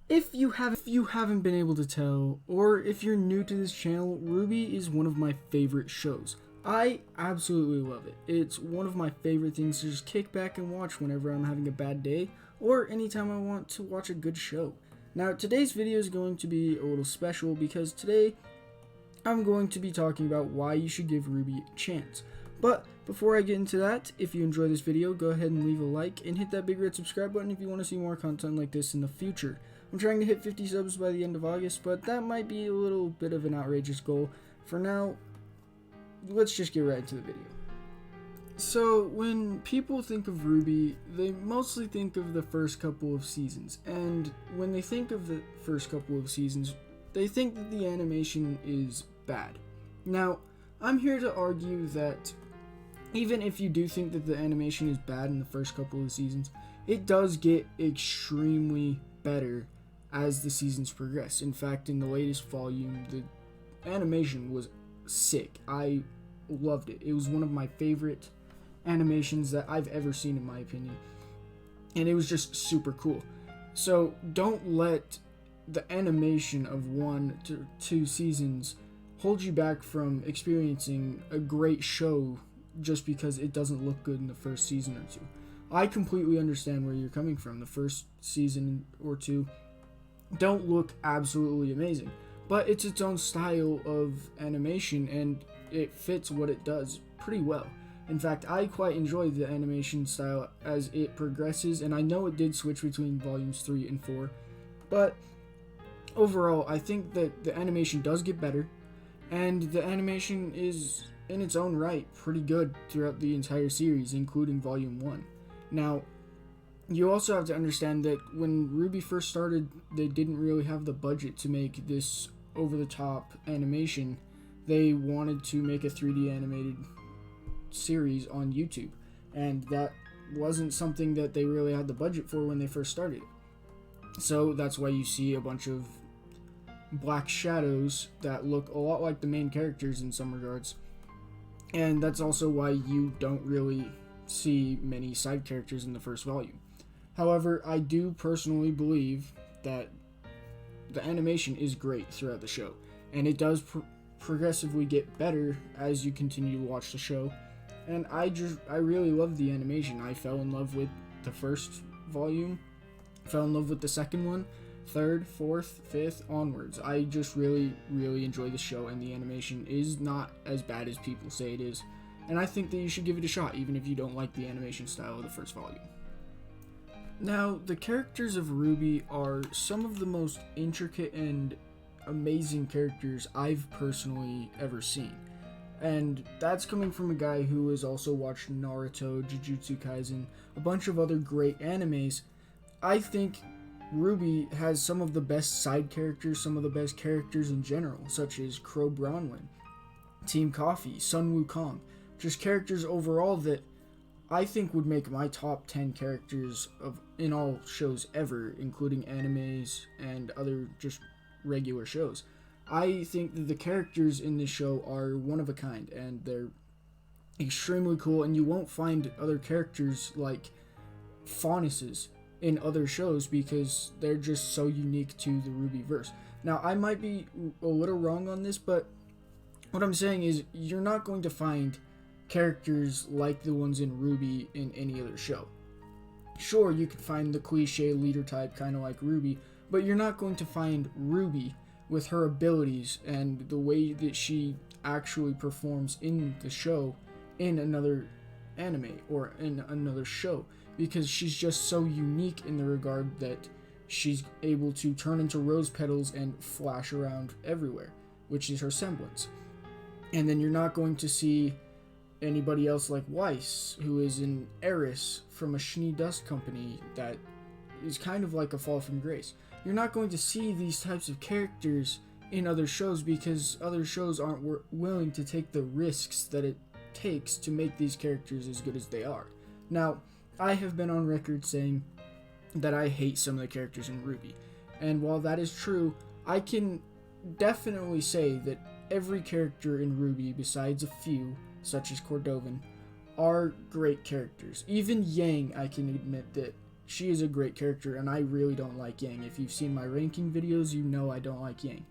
If you haven't been able to tell, or if you're new to this channel, RWBY is one of my favorite shows. I absolutely love it. It's one of my favorite things to just kick back and watch whenever I'm having a bad day, or anytime I want to watch a good show. Now, today's video is going to be a little special because today I'm going to be talking about why you should give RWBY a chance. But before I get into that, if you enjoy this video, go ahead and leave a like and hit that big red subscribe button if you want to see more content like this in the future. I'm trying to hit 50 subs by the end of August, but that might be a little bit of an outrageous goal. For now, let's just get right into the video. So, when people think of RWBY, they mostly think of the first couple of seasons, and when they think of the first couple of seasons, they think that the animation is bad. Now, I'm here to argue that even if you do think that the animation is bad in the first couple of seasons, it does get extremely better as the seasons progress. In fact, in the latest volume, the animation was sick. I loved it. It was one of my favorite animations that I've ever seen, in my opinion, and it was just super cool. So don't let the animation of 1 to 2 seasons hold you back from experiencing a great show just because it doesn't look good in the first season or two. I completely understand where you're coming from. The first season or two don't look absolutely amazing, but it's its own style of animation and it fits what it does pretty well. In fact, I quite enjoy the animation style as it progresses, and I know it did switch between volumes 3 and 4, but overall, I think that the animation does get better, and the animation is, in its own right, pretty good throughout the entire series, including volume 1. Now, you also have to understand that when RWBY first started, they didn't really have the budget to make this over-the-top animation. They wanted to make a 3D animated series on YouTube, and that wasn't something that they really had the budget for when they first started. So that's why you see a bunch of black shadows that look a lot like the main characters in some regards, and that's also why you don't really see many side characters in the first volume. However, I do personally believe that the animation is great throughout the show, and it does progressively get better as you continue to watch the show, and I really love the animation. I fell in love with the first volume, fell in love with the second one, third, fourth, fifth, onwards. I just really enjoy the show, and the animation is not as bad as people say it is, and I think that you should give it a shot even if you don't like the animation style of the first volume. Now, the characters of RWBY are some of the most intricate and amazing characters I've personally ever seen, and that's coming from a guy who has also watched Naruto, Jujutsu Kaisen, a bunch of other great animes. I think RWBY has some of the best side characters, some of the best characters in general, such as Crow Bronwyn, Team Coffee, Sun Wukong, just characters overall that I think would make my top 10 characters in all shows ever, including animes and other just regular shows. I think that the characters in this show are one of a kind, and they're extremely cool, and you won't find other characters like Faunuses in other shows because they're just so unique to the RWBY verse. Now, I might be a little wrong on this, but what I'm saying is you're not going to find characters like the ones in RWBY in any other show. Sure, you could find the cliche leader type kind of like RWBY, but you're not going to find RWBY with her abilities and the way that she actually performs in the show in another anime or in another show, because she's just so unique in the regard that she's able to turn into rose petals and flash around everywhere, which is her semblance. And then you're not going to see anybody else like Weiss, who is an heiress from a Schnee Dust company that is kind of like a fall from grace. You're not going to see these types of characters in other shows because other shows aren't willing to take the risks that it takes to make these characters as good as they are. Now, I have been on record saying that I hate some of the characters in RWBY, and while that is true, I can definitely say that every character in RWBY, besides a few, such as Cordovan, are great characters. Even Yang, I can admit that she is a great character, and I really don't like Yang. If you've seen my ranking videos, you know I don't like Yang.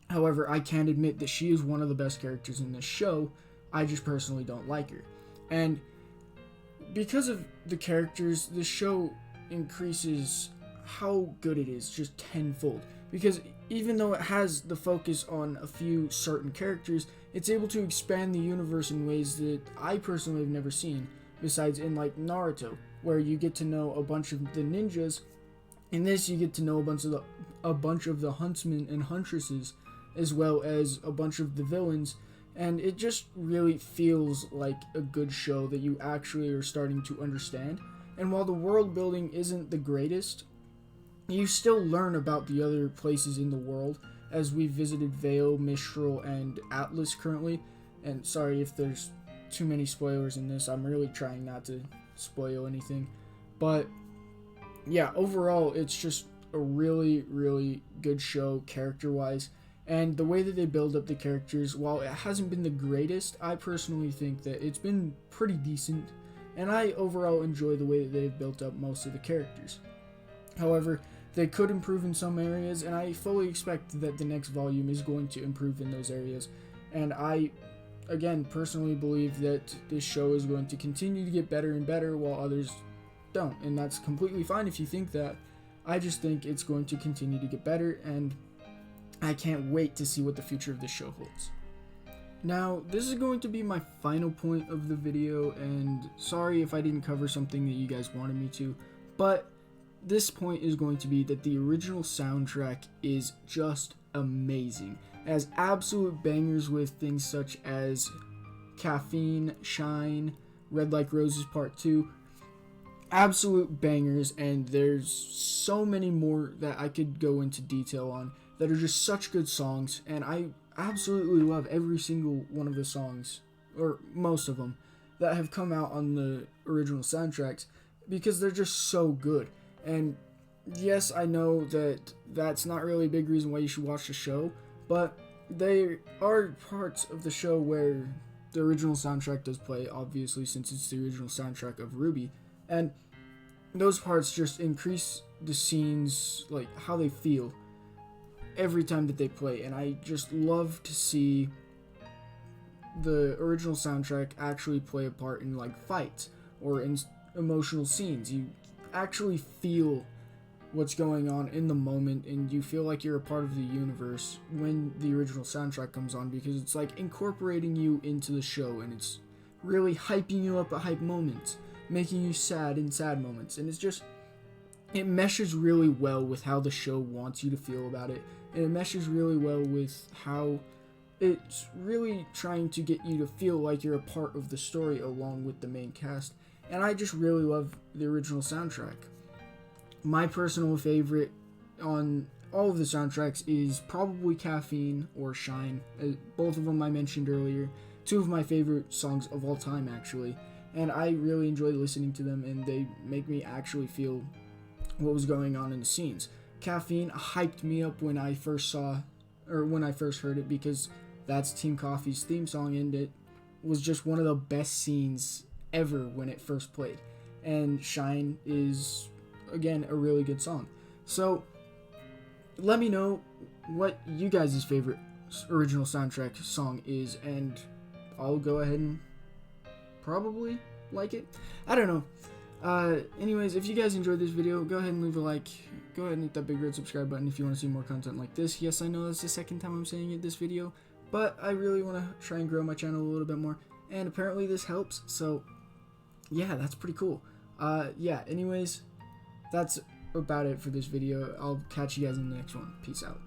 However, I can admit that she is one of the best characters in this show. I just personally don't like her. And because of the characters, the show increases how good it is just tenfold. Because even though it has the focus on a few certain characters, it's able to expand the universe in ways that I personally have never seen, besides in like Naruto, where you get to know a bunch of the ninjas. In this, you get to know a bunch of the huntsmen and huntresses, as well as a bunch of the villains, and it just really feels like a good show that you actually are starting to understand. And while the world building isn't the greatest, you still learn about the other places in the world, as we visited Vale, Mistral, and Atlas currently. And sorry if there's too many spoilers in this, I'm really trying not to spoil anything. But yeah, overall, it's just a really, really good show character-wise. And the way that they build up the characters, while it hasn't been the greatest, I personally think that it's been pretty decent. And I overall enjoy the way that they've built up most of the characters. However, they could improve in some areas, and I fully expect that the next volume is going to improve in those areas. And I, again, personally believe that this show is going to continue to get better and better while others don't. And that's completely fine if you think that. I just think it's going to continue to get better, and I can't wait to see what the future of this show holds. Now, this is going to be my final point of the video, and sorry if I didn't cover something that you guys wanted me to, but this point is going to be that the original soundtrack is just amazing. It has absolute bangers with things such as Caffeine, Shine, Red Like Roses Part 2. Absolute bangers, and there's so many more that I could go into detail on that are just such good songs, and I absolutely love every single one of the songs, or most of them, that have come out on the original soundtracks, because they're just so good. And yes, I know that that's not really a big reason why you should watch the show, but there are parts of the show where the original soundtrack does play, obviously, since it's the original soundtrack of RWBY, and those parts just increase the scenes, like how they feel every time that they play. And I just love to see the original soundtrack actually play a part in like fights or in emotional scenes. You actually feel what's going on in the moment, and you feel like you're a part of the universe when the original soundtrack comes on, because it's like incorporating you into the show, and it's really hyping you up at hype moments, making you sad in sad moments, and it meshes really well with how the show wants you to feel about it, and it meshes really well with how it's really trying to get you to feel like you're a part of the story along with the main cast. And I just really love the original soundtrack. My personal favorite on all of the soundtracks is probably Caffeine or Shine. Both of them I mentioned earlier. Two of my favorite songs of all time, actually. And I really enjoy listening to them, and they make me actually feel what was going on in the scenes. Caffeine hyped me up when I first heard it, because that's Team Coffee's theme song, and it was just one of the best scenes ever when it first played. And Shine is, again, a really good song. So let me know what you guys' favorite original soundtrack song is, and I'll go ahead and probably like it. I don't know. Anyways, if you guys enjoyed this video, go ahead and leave a like. Go ahead and hit that big red subscribe button if you want to see more content like this. Yes, I know that's the second time I'm saying it this video, but I really want to try and grow my channel a little bit more, and apparently this helps, so yeah, that's pretty cool. Yeah, anyways, that's about it for this video. I'll catch you guys in the next one. Peace out.